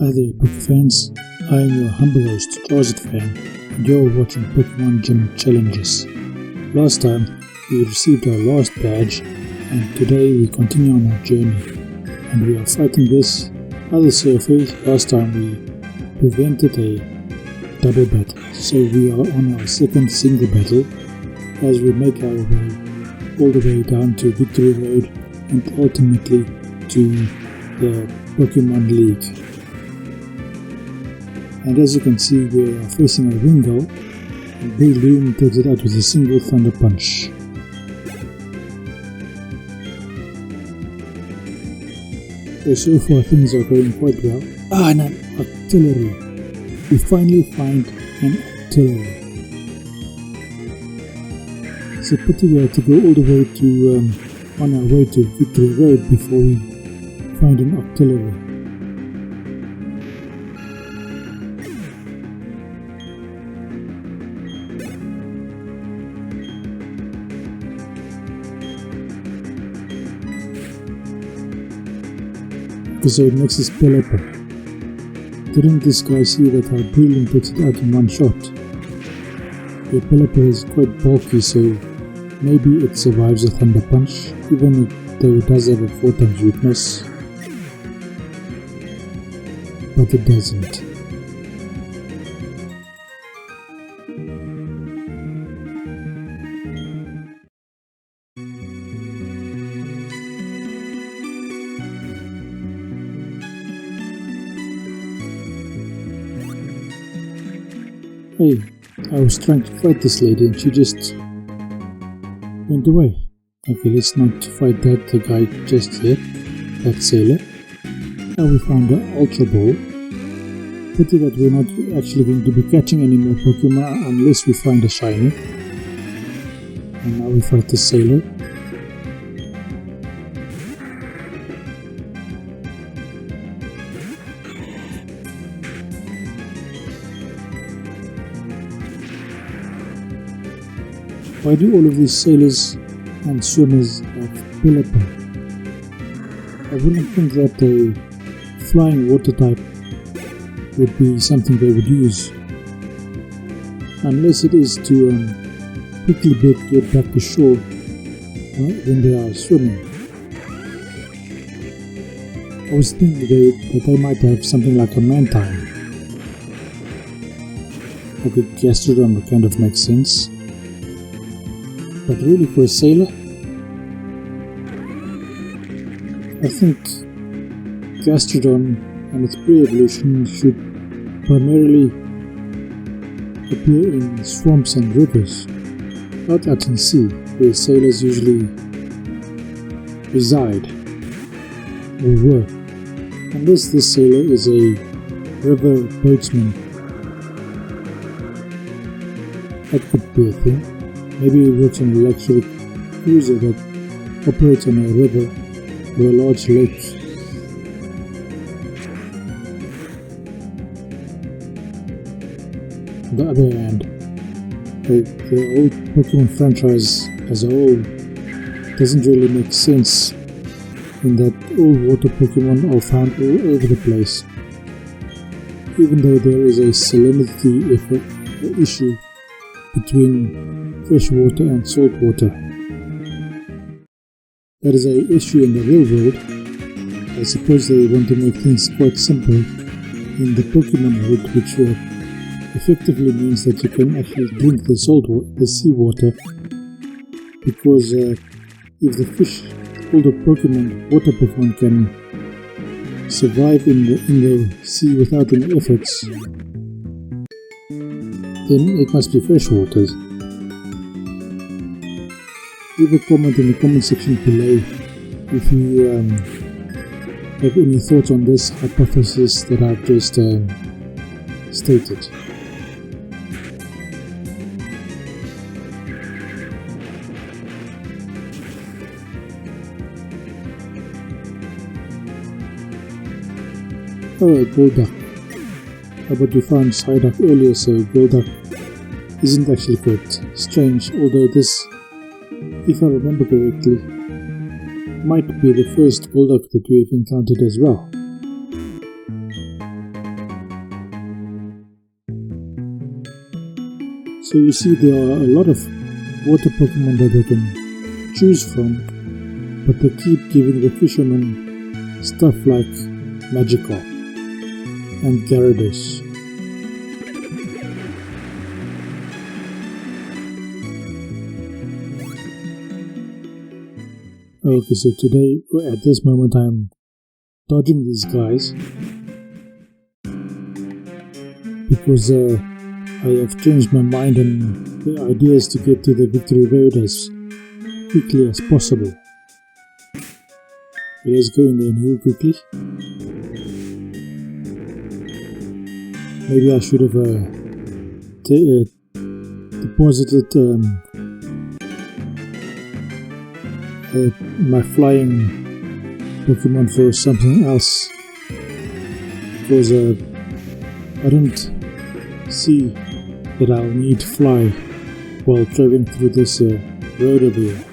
Hi there, Poke fans. I am your humble host, George Fan, and you're watching Pokemon Gym Challenges. Last time, we received our last badge, and today we continue on our journey. And we are fighting this other surface. Last time we prevented a double battle, so we are on our second single battle as we make our way all the way down to Victory Road and ultimately to the Pokemon League. And as you can see, we are facing a Wingull, and Breloom takes it out with a single Thunder Punch. So far things are going quite well. And an artillery. We finally find an artillery. It's a pity we had to go all the way to on our way to Victory Road before we find an artillery. Episode next is Pelipper. Didn't this guy see that how Breloom takes it out in one shot? The Pelipper is quite bulky, so maybe it survives a Thunder Punch, even though it does have a 4 times weakness. But it doesn't. Hey, I was trying to fight this lady and she just went away. Okay, let's not fight that guy just yet, that sailor. Now we found the Ultra Ball. Pity that we're not actually going to be catching any more Pokemon unless we find a shiny. And now we fight the sailor. Why do all of these sailors and swimmers have Pelipper? I wouldn't think that a flying water type would be something they would use. Unless it is to quickly get back to shore when they are swimming. I was thinking that they might have something like a Mantine. Like a Gastrodon would kind of make sense. But really, for a sailor, I think Gastrodon and its pre-evolution should primarily appear in swamps and rivers, not out in sea, where sailors usually reside or work. Unless this sailor is a river boatsman, that could be a thing. Maybe it works on a luxury cruiser that operates on a river or a large lake. On the other hand, the old Pokemon franchise as a whole doesn't really make sense in that all water Pokemon are found all over the place. Even though there is a salinity issue between fresh water and salt water. That is an issue in the real world. I suppose they want to make things quite simple in the Pokemon world, which effectively means that you can actually drink the seawater, because if the fish, all the water Pokemon can survive in the sea without any efforts, then it must be fresh water. Leave a comment in the comment section below if you have any thoughts on this hypothesis that I've just stated. Alright, Golduck. How about we found Psyduck earlier, so Golduck isn't actually quite strange, although this, if I remember correctly, might be the first Golduck that we've encountered as well. So you see there are a lot of water Pokemon that they can choose from, but they keep giving the fishermen stuff like Magikarp and Gyarados. Okay, so today, at this moment, I'm dodging these guys because I have changed my mind, and the idea is to get to the Victory Road as quickly as possible. Let's go in there real quickly. Maybe I should have deposited my flying Pokemon for something else, because I don't see that I'll need to fly while traveling through this road over here.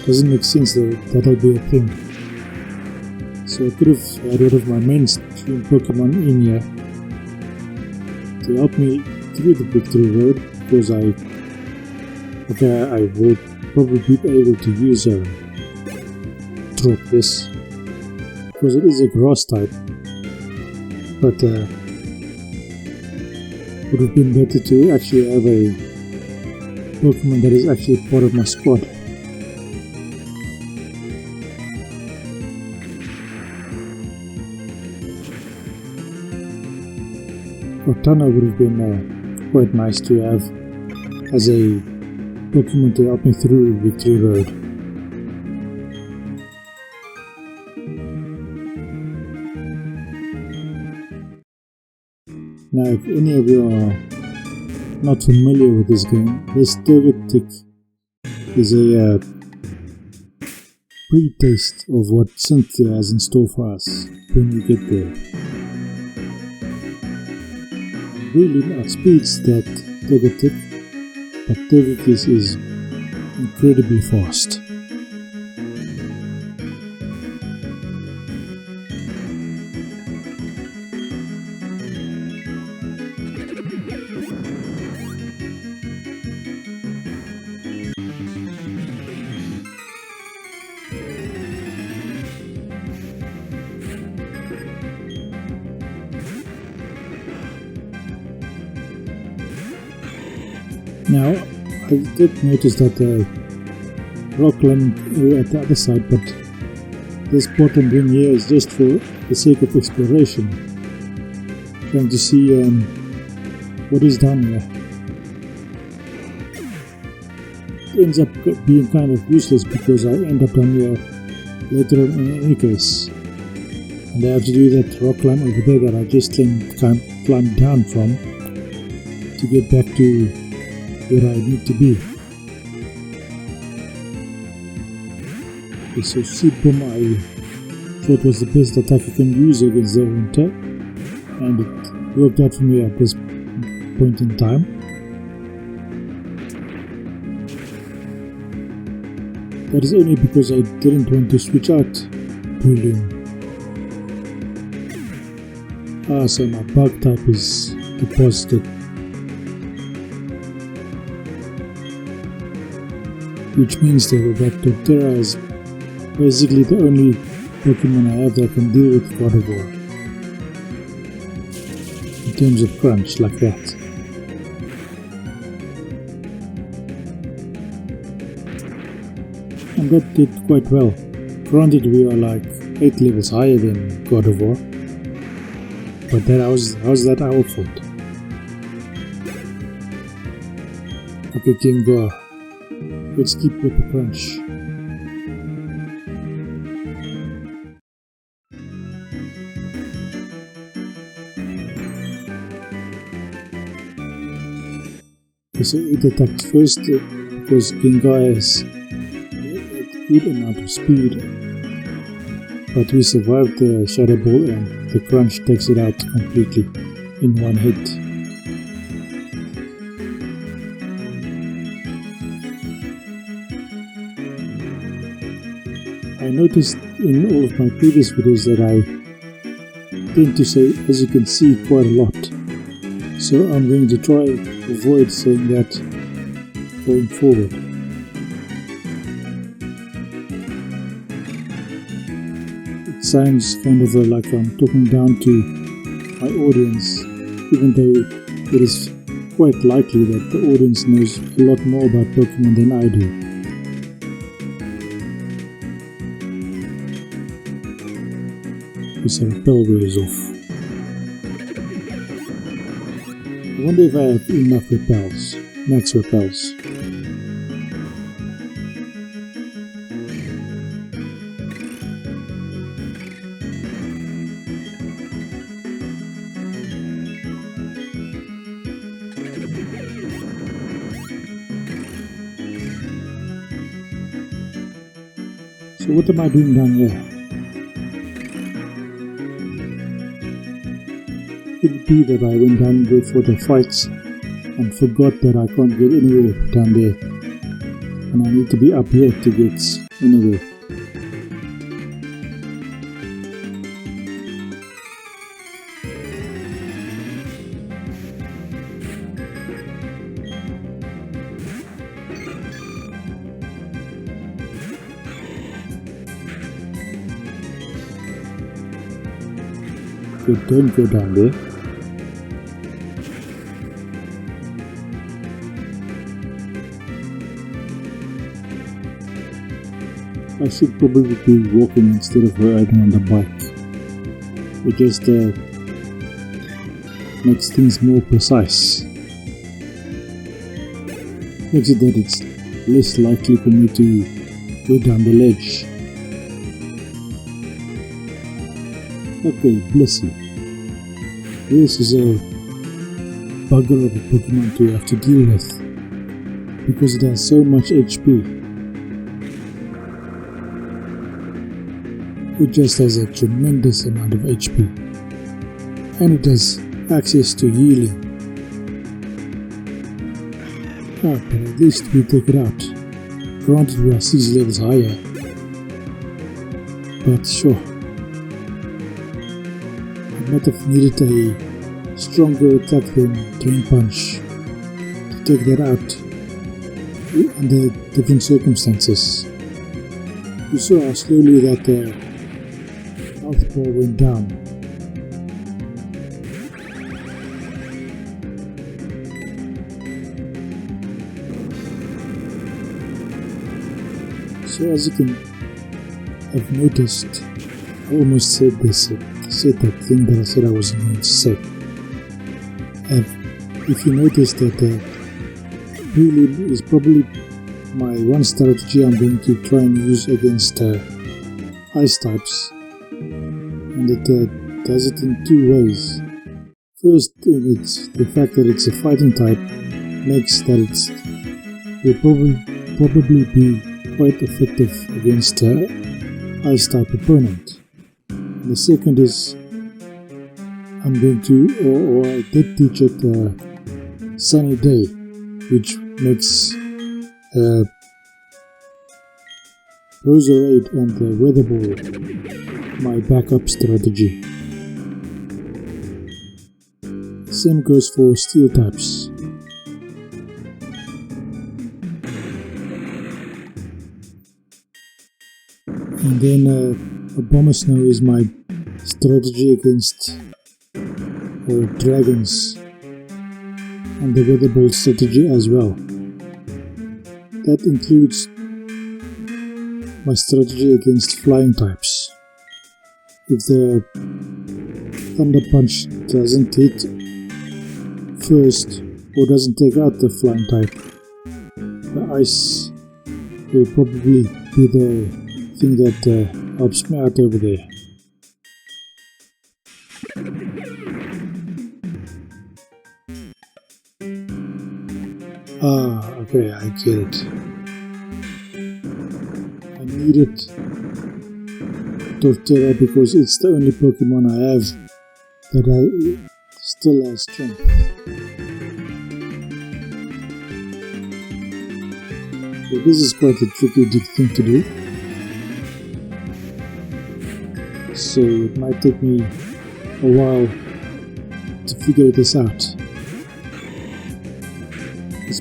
Doesn't make sense that that'll be a thing. So I could have had one of my mainstream Pokemon in here to help me through the Victory Road, because I will probably be able to use this, because it is a grass type, but would have been better to actually have a Pokemon that is actually part of my squad. Cortana would have been quite nice to have as a Pokemon to help me through Victory Road. Now, if any of you are not familiar with this game, this Togetic is a pre-taste of what Cynthia has in store for us when we get there. Really outspeeds that Togetic, but Togekiss is incredibly fast. Now, I did notice that the rock climbing area at the other side, but this bottom ring here is just for the sake of exploration. Trying to see what is down here. It ends up being kind of useless because I end up down here later on in any case. And I have to do that rock climb over there that I just climbed down from to get back to where I need to be. Okay, so Seed Bomb I thought was the best attack you can use against the Winter, and it worked out for me at this point in time. That is only because I didn't want to switch out Breloom. So my bug type is deposited, which means that Torterra is basically the only Pokemon I have that can deal with Gardevoir in terms of crunch like that. And that did quite well. Granted, we are like 8 levels higher than Gardevoir, but how's that our fault? Okay, Gengar, let's keep with the crunch. Okay, so it attacks first because Gengar has a good amount of speed, but we survived the Shadow Ball and the crunch takes it out completely in one hit. I noticed in all of my previous videos that I tend to say, as you can see, quite a lot. So I'm going to try avoid saying that going forward. It sounds kind of like I'm talking down to my audience, even though it is quite likely that the audience knows a lot more about Pokemon than I do. This repel goes off. I wonder if I have enough repels, max repels. So what am I doing down here? Could it be that I went down there for the fights and forgot that I can't get anywhere down there, and I need to be up here to get anywhere? Don't go down there. I should probably be walking instead of riding on the bike. It just makes things more precise. Makes it that it's less likely for me to go down the ledge. Okay, Blissey. This is a bugger of a Pokemon to have to deal with because it has so much HP. It just has a tremendous amount of HP, and it has access to healing. But at least we take it out. Granted, we are 6 levels higher, but sure. Might have needed a stronger attack than Drain Punch to take that out under different circumstances. You saw how slowly that health bar went down. So as you can have noticed, I almost said that thing that I said I wasn't going to say. And if you notice that really is probably my one strategy I'm going to try and use against ice types, and it does it in 2 ways. First, it's the fact that it's a fighting type makes that it will probably be quite effective against ice type opponent. The second is I'm going to, or I did teach it Sunny Day, which makes Roserade and Weather Ball my backup strategy. Same goes for Steel types. And then Abomasnow is my strategy against dragons, and the Weather Ball strategy as well. That includes my strategy against flying types. If the Thunder Punch doesn't hit first or doesn't take out the flying type, the ice will probably be the thing that helps me out over there. Okay, I get it. I needed Torterra because it's the only Pokemon I have that still has strength. So this is quite a tricky thing to do. So it might take me a while to figure this out.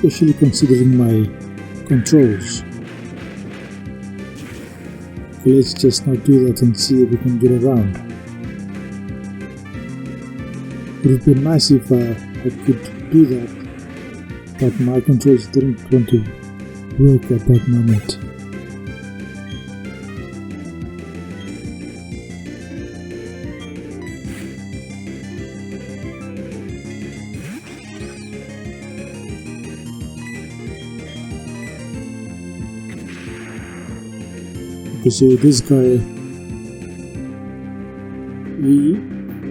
especially considering my controls. Let's just not do that and see if we can get around. It would have been nice if I could do that, but my controls didn't want to work at that moment. So this guy,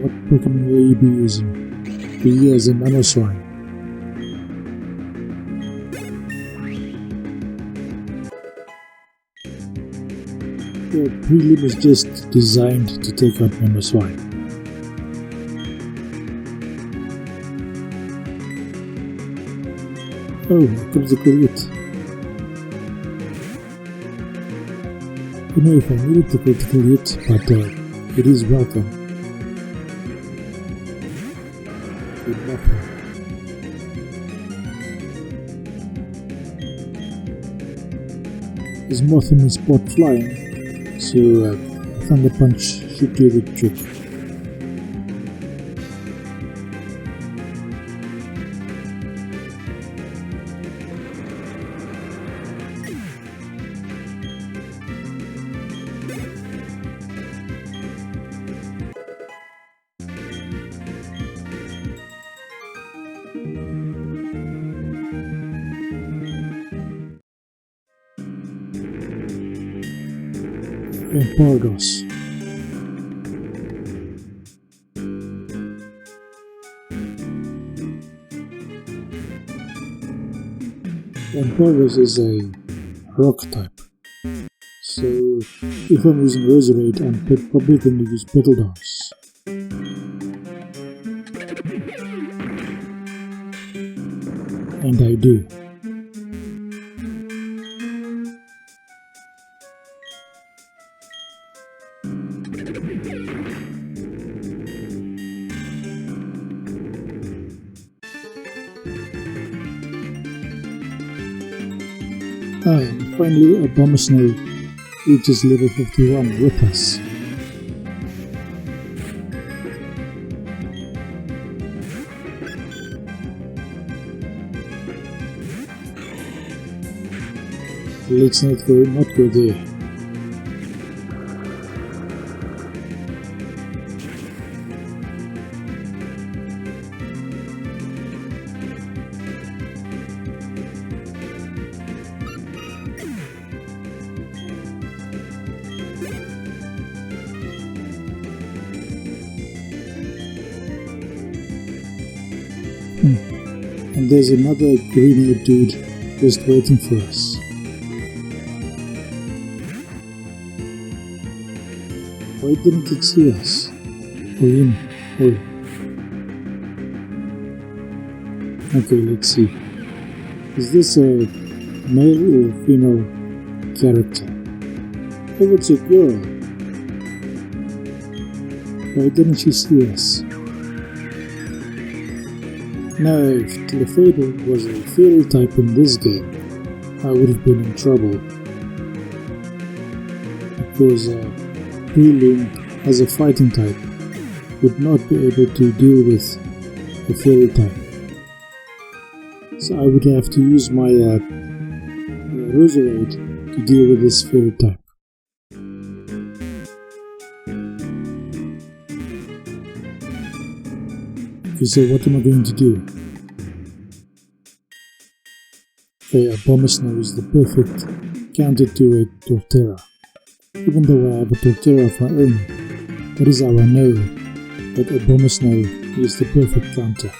what Pokemon will he be using? He has a Monotype. The prelim is just designed to take out Monotype. Oh, critical hit. You know, if I needed the critical hit, but it is welcome. Good luck. There's more than a spot flying, so Thunder Punch should do the trick. And Pardos. And Pardos is a rock type. So if I'm using Roserade, I'm probably going to use Petal Dance. And I do. And finally, Abomasnow reaches level 51 with us. Let's not go there. And there's another green-haired dude just waiting for us. Why didn't it see us? Or him? Oh. Okay, let's see. Is this a male or female character? Oh, it's a girl. Why didn't she see us? Now, if Clefable was a fairy type in this game, I would have been in trouble. Because Prelim, as a fighting type, would not be able to deal with a fairy type. So I would have to use my Roserade to deal with this fairy type. Okay, so what am I going to do? Okay, Abomasnow is the perfect counter to a Torterra. Even though I have a Torterra of my own, that is how I know that Abomasnow is the perfect counter.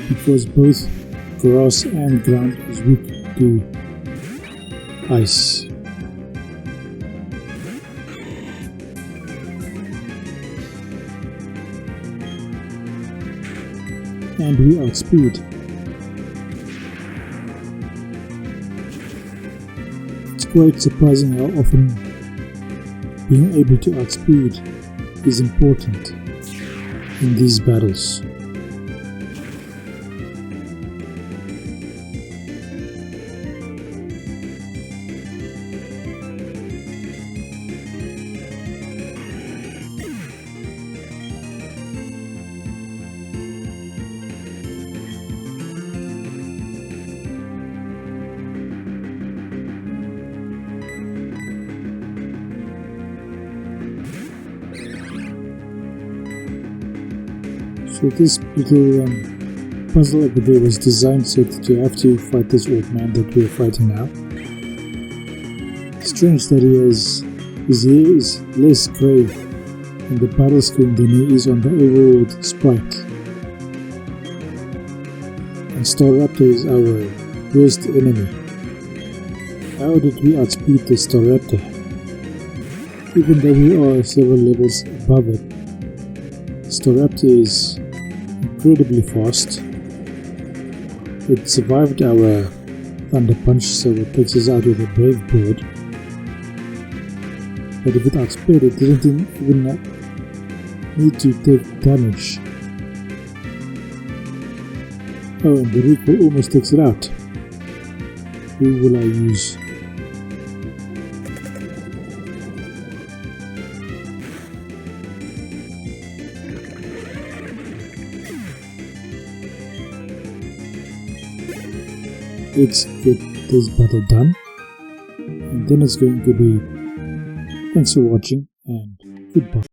Because both grass and ground is weak to ice. And we outspeed. It's quite surprising how often being able to outspeed is important in these battles. So this little puzzle over there was designed so that you have to fight this old man that we're fighting now. Strange that his hair is less grey in the battle screen than he is on the overworld sprite. And Staraptor is our worst enemy. How did we outspeed the Staraptor? Even though we are several levels above it, Staraptor is incredibly fast. It survived our Thunder Punch, so it takes us out with a Brave Bird. But if it outsped, it didn't even need to take damage. Oh, and the recoil almost takes it out. Who will I use? Let's get this battle done, and then it's going to be thanks for watching and goodbye.